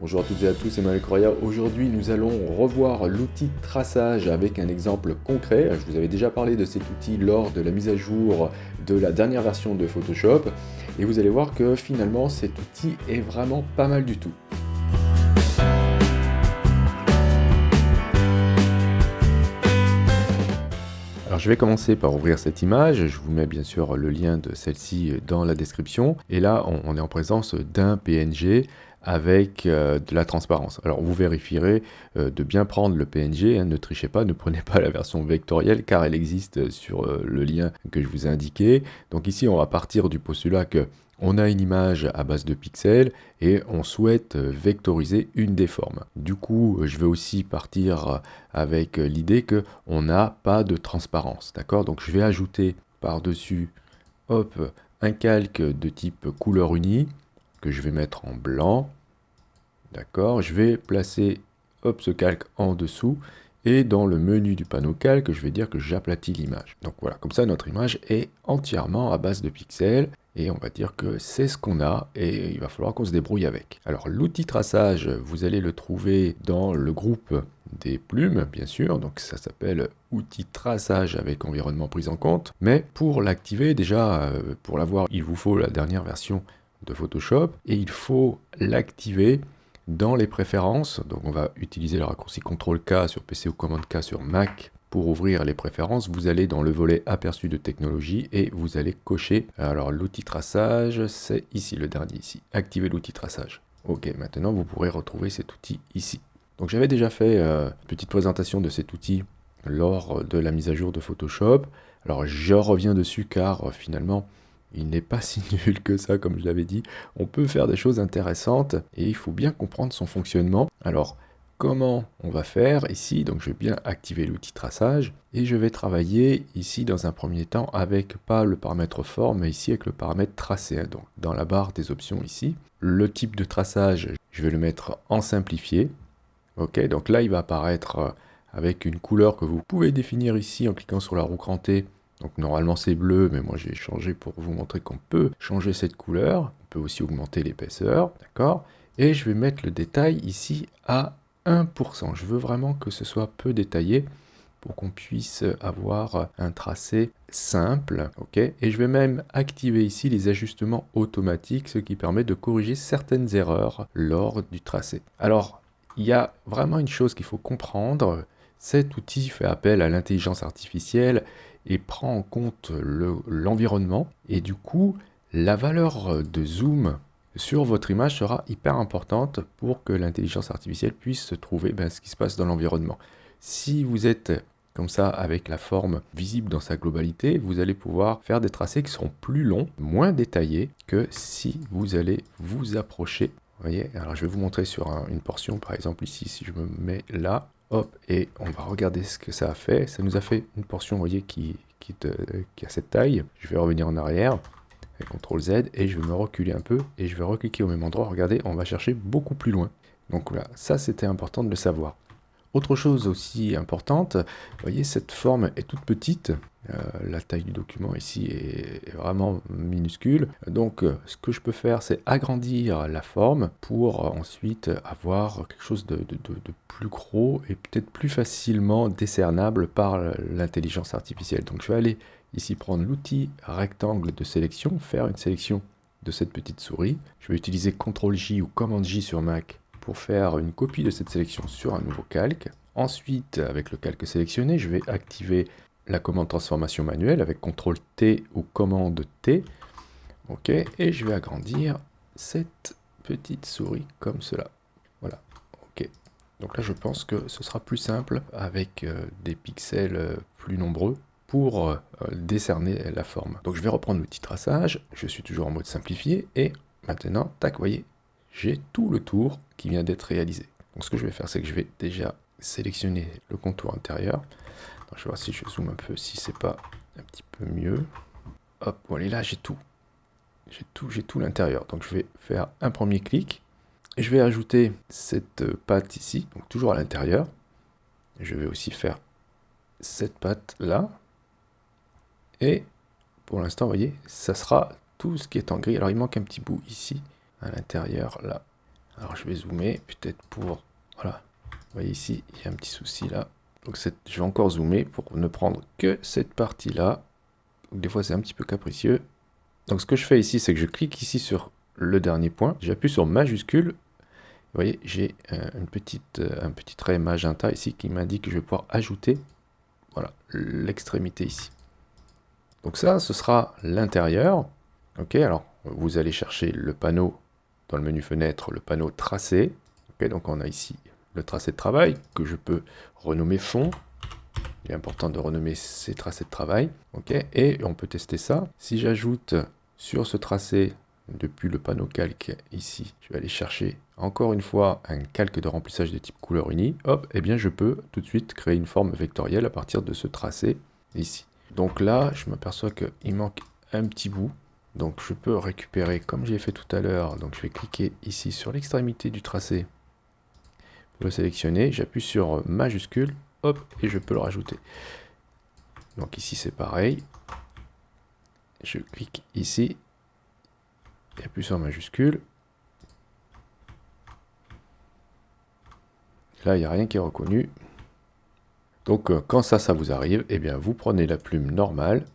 Bonjour à toutes et à tous, c'est Emmanuel Correa. Aujourd'hui, nous allons revoir l'outil traçage avec un exemple concret. Je vous avais déjà parlé de cet outil lors de la mise à jour de la dernière version de Photoshop. Et vous allez voir que finalement, cet outil est vraiment pas mal du tout. Alors je vais commencer par ouvrir cette image, je vous mets bien sûr le lien de celle-ci dans la description, et là on est en présence d'un PNG avec de la transparence. Alors vous vérifierez de bien prendre le PNG, ne trichez pas, ne prenez pas la version vectorielle car elle existe sur le lien que je vous ai indiqué. Donc ici on va partir du postulat que on a une image à base de pixels et on souhaite vectoriser une des formes. Du coup, je vais aussi partir avec l'idée qu'on n'a pas de transparence. D'accord? Donc je vais ajouter par-dessus un calque de type couleur unie que je vais mettre en blanc. D'accord? Je vais placer ce calque en dessous. Et dans le menu du panneau calque, je vais dire que j'aplatis l'image. Donc voilà, comme ça notre image est entièrement à base de pixels. Et on va dire que c'est ce qu'on a et il va falloir qu'on se débrouille avec. Alors l'outil traçage, vous allez le trouver dans le groupe des plumes, bien sûr. Donc ça s'appelle outil traçage avec environnement pris en compte. Mais pour l'activer, déjà, pour l'avoir, il vous faut la dernière version de Photoshop. Et il faut l'activer dans les préférences. Donc on va utiliser le raccourci CTRL-K sur PC ou commande-K sur Mac. Pour ouvrir les préférences, vous allez dans le volet aperçu de technologie et vous allez cocher. Alors l'outil traçage, c'est ici, le dernier ici. Activer l'outil traçage. Ok, maintenant vous pourrez retrouver cet outil ici. Donc j'avais déjà fait une petite présentation de cet outil lors de la mise à jour de Photoshop. Alors je reviens dessus car finalement il n'est pas si nul que ça comme je l'avais dit. On peut faire des choses intéressantes et il faut bien comprendre son fonctionnement. Alors comment on va faire ici? Donc je vais bien activer l'outil traçage et je vais travailler ici dans un premier temps avec pas le paramètre forme mais ici avec le paramètre tracé. Donc dans la barre des options ici, le type de traçage, je vais le mettre en simplifié. Ok, donc là il va apparaître avec une couleur que vous pouvez définir ici en cliquant sur la roue crantée. Donc normalement c'est bleu, mais moi j'ai changé pour vous montrer qu'on peut changer cette couleur. On peut aussi augmenter l'épaisseur, d'accord? Et je vais mettre le détail ici à 1%. Je veux vraiment que ce soit peu détaillé pour qu'on puisse avoir un tracé simple, ok? Et je vais même activer ici les ajustements automatiques, ce qui permet de corriger certaines erreurs lors du tracé. Alors, il y a vraiment une chose qu'il faut comprendre, cet outil fait appel à l'intelligence artificielle et prend en compte l'environnement, et du coup, la valeur de zoom sur votre image sera hyper importante pour que l'intelligence artificielle puisse trouver ce qui se passe dans l'environnement. Si vous êtes comme ça avec la forme visible dans sa globalité, vous allez pouvoir faire des tracés qui seront plus longs, moins détaillés que si vous allez vous approcher. Vous voyez, alors je vais vous montrer sur une portion, par exemple ici, si je me mets là, hop, et on va regarder ce que ça a fait. Ça nous a fait une portion, vous voyez, qui a cette taille. Je vais revenir en arrière. CTRL Z et je vais me reculer un peu et je vais recliquer au même endroit. Regardez, on va chercher beaucoup plus loin. Donc voilà, ça c'était important de le savoir. Autre chose aussi importante, vous voyez cette forme est toute petite, la taille du document ici est vraiment minuscule, donc ce que je peux faire c'est agrandir la forme pour ensuite avoir quelque chose de plus gros et peut-être plus facilement décernable par l'intelligence artificielle. Donc je vais aller ici prendre l'outil rectangle de sélection, faire une sélection de cette petite souris, je vais utiliser CTRL-J ou Command-J sur Mac pour faire une copie de cette sélection sur un nouveau calque. Ensuite, avec le calque sélectionné, je vais activer la commande transformation manuelle avec CTRL-T ou commande T. Ok, et je vais agrandir cette petite souris comme cela. Voilà, ok. Donc là, je pense que ce sera plus simple avec des pixels plus nombreux pour décerner la forme. Donc je vais reprendre l'outil traçage, je suis toujours en mode simplifié, et maintenant, tac, vous voyez, j'ai tout le tour qui vient d'être réalisé. Donc ce que je vais faire, c'est que je vais déjà sélectionner le contour intérieur. Donc, je vais voir si je zoome un peu, si c'est pas un petit peu mieux. Hop, voilà, là j'ai tout. J'ai tout l'intérieur. Donc je vais faire un premier clic. Et je vais ajouter cette patte ici, donc toujours à l'intérieur. Je vais aussi faire cette patte là. Et pour l'instant, vous voyez, ça sera tout ce qui est en gris. Alors il manque un petit bout ici, à l'intérieur là. Alors je vais zoomer, peut-être pour... Voilà, vous voyez ici, il y a un petit souci là. Donc je vais encore zoomer pour ne prendre que cette partie-là. Des fois c'est un petit peu capricieux. Donc ce que je fais ici, c'est que je clique ici sur le dernier point. J'appuie sur majuscule. Vous voyez, j'ai un petit trait magenta ici qui m'indique que je vais pouvoir ajouter, voilà, l'extrémité ici. Donc ça, ce sera l'intérieur. Ok, alors vous allez chercher le panneau dans le menu fenêtre, le panneau tracé. Ok, donc on a ici le tracé de travail que je peux renommer fond. Il est important de renommer ces tracés de travail. Ok, et on peut tester ça. Si j'ajoute sur ce tracé, depuis le panneau calque ici, je vais aller chercher encore une fois un calque de remplissage de type couleur unie. Hop, et bien je peux tout de suite créer une forme vectorielle à partir de ce tracé ici. Donc là, je m'aperçois qu'il manque un petit bout. Donc je peux récupérer comme j'ai fait tout à l'heure. Donc je vais cliquer ici sur l'extrémité du tracé pour le sélectionner. J'appuie sur majuscule, hop, et je peux le rajouter. Donc ici c'est pareil. Je clique ici. J'appuie sur majuscule. Là, il n'y a rien qui est reconnu. Donc, quand ça vous arrive, eh bien, vous prenez la plume normale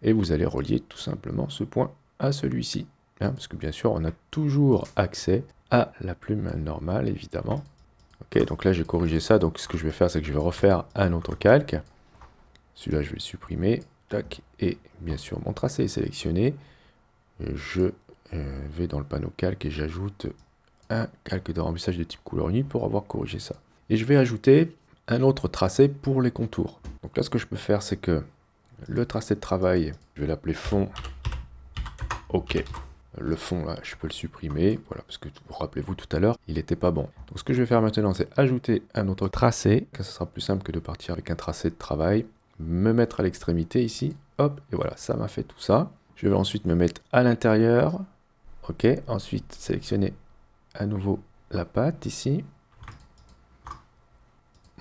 et vous allez relier tout simplement ce point à celui-ci. Hein, parce que bien sûr, on a toujours accès à la plume normale, évidemment. Ok, donc là, j'ai corrigé ça. Donc, ce que je vais faire, c'est que je vais refaire un autre calque. Celui-là, je vais le supprimer. Tac. Et bien sûr, mon tracé est sélectionné. Je vais dans le panneau calque et j'ajoute un calque de remplissage de type couleur unie pour avoir corrigé ça. Et je vais ajouter un autre tracé pour les contours. Donc là, ce que je peux faire, c'est que le tracé de travail, je vais l'appeler fond. Ok. Le fond, là, je peux le supprimer. Voilà, parce que rappelez-vous tout à l'heure, il n'était pas bon. Donc ce que je vais faire maintenant, c'est ajouter un autre tracé. Ça sera plus simple que de partir avec un tracé de travail. Me mettre à l'extrémité ici. Hop, et voilà, ça m'a fait tout ça. Je vais ensuite me mettre à l'intérieur. Ok, ensuite sélectionner à nouveau la patte ici.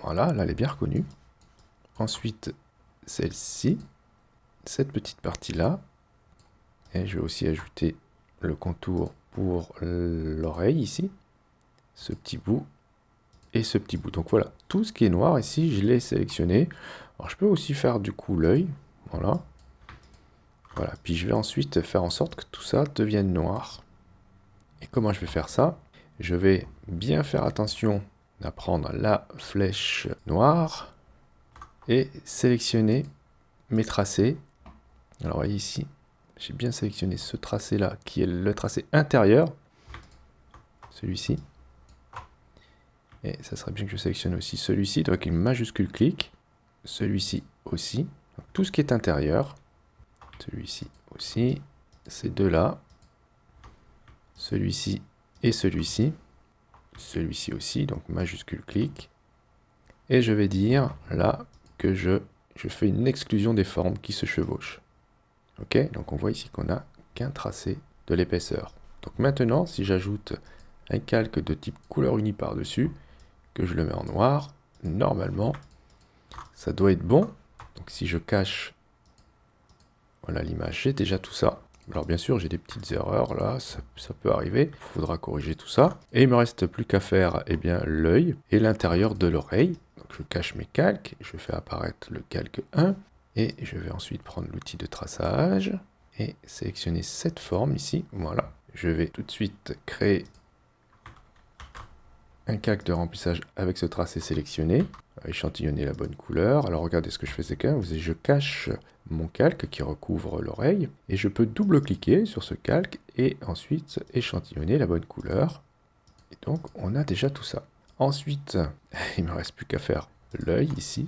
Voilà, là elle est bien reconnue. Ensuite, celle-ci, cette petite partie-là. Et je vais aussi ajouter le contour pour l'oreille ici. Ce petit bout et ce petit bout. Donc voilà, tout ce qui est noir ici, je l'ai sélectionné. Alors je peux aussi faire du coup l'œil. Voilà. Voilà, puis je vais ensuite faire en sorte que tout ça devienne noir. Et comment je vais faire ça? Je vais bien faire attention à prendre la flèche noire et sélectionner mes tracés. Alors voyez ici, j'ai bien sélectionné ce tracé-là qui est le tracé intérieur, celui-ci. Et ça serait bien que je sélectionne aussi celui-ci, donc une majuscule clic, celui-ci aussi. Donc, tout ce qui est intérieur, celui-ci aussi, ces deux-là, celui-ci et celui-ci, celui-ci aussi, donc majuscule clic. Et je vais dire là que je fais une exclusion des formes qui se chevauchent. Ok, donc on voit ici qu'on n'a qu'un tracé de l'épaisseur. Donc maintenant, si j'ajoute un calque de type couleur unie par-dessus, que je le mets en noir, normalement, ça doit être bon. Donc si je cache, voilà l'image, j'ai déjà tout ça. Alors bien sûr, j'ai des petites erreurs là, ça peut arriver. Il faudra corriger tout ça. Et il me reste plus qu'à faire eh bien l'œil et l'intérieur de l'oreille. Donc je cache mes calques, je fais apparaître le calque 1. Et je vais ensuite prendre l'outil de traçage et sélectionner cette forme ici. Voilà. Je vais tout de suite créer un calque de remplissage avec ce tracé sélectionné. Échantillonner la bonne couleur. Alors regardez ce que je fais, c'est que je cache mon calque qui recouvre l'oreille et je peux double-cliquer sur ce calque et ensuite échantillonner la bonne couleur. Et donc on a déjà tout ça. Ensuite, il ne me reste plus qu'à faire l'œil ici.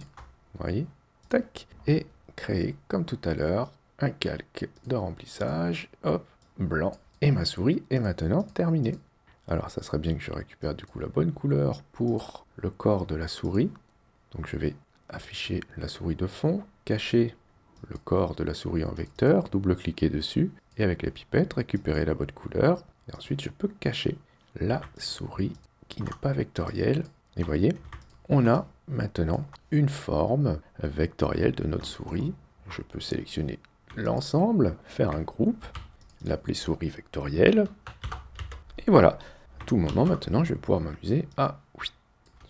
Vous voyez? Tac. Et créer, comme tout à l'heure, un calque de remplissage. Hop, blanc. Et ma souris est maintenant terminée. Alors, ça serait bien que je récupère du coup la bonne couleur pour le corps de la souris. Donc, je vais afficher la souris de fond, cacher le corps de la souris en vecteur, double-cliquer dessus, et avec la pipette, récupérer la bonne couleur. Et ensuite, je peux cacher la souris qui n'est pas vectorielle. Et voyez, on a maintenant une forme vectorielle de notre souris. Je peux sélectionner l'ensemble, faire un groupe, l'appeler souris vectorielle. Et voilà, tout moment, maintenant, je vais pouvoir m'amuser à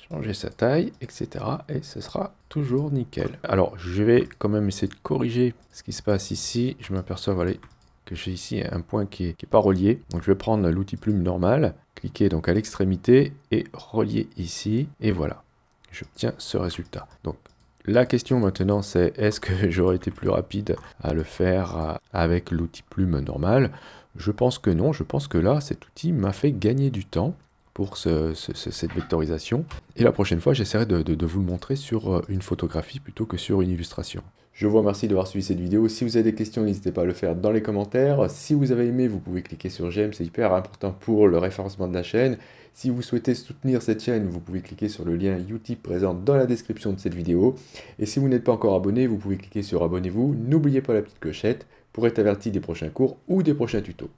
changer sa taille, etc. Et ce sera toujours nickel. Alors, je vais quand même essayer de corriger ce qui se passe ici. Je m'aperçois, voilà, que j'ai ici un point qui est pas relié. Donc, je vais prendre l'outil plume normal, cliquer donc à l'extrémité et relier ici. Et voilà, j'obtiens ce résultat. Donc, la question maintenant, c'est est-ce que j'aurais été plus rapide à le faire avec l'outil plume normal? Je pense que non. Je pense que là, cet outil m'a fait gagner du temps pour cette vectorisation. Et la prochaine fois, j'essaierai de vous le montrer sur une photographie plutôt que sur une illustration. Je vous remercie d'avoir suivi cette vidéo. Si vous avez des questions, n'hésitez pas à le faire dans les commentaires. Si vous avez aimé, vous pouvez cliquer sur j'aime, c'est hyper important pour le référencement de la chaîne. Si vous souhaitez soutenir cette chaîne, vous pouvez cliquer sur le lien Utip présent dans la description de cette vidéo. Et si vous n'êtes pas encore abonné, vous pouvez cliquer sur abonnez-vous. N'oubliez pas la petite clochette pour être averti des prochains cours ou des prochains tutos.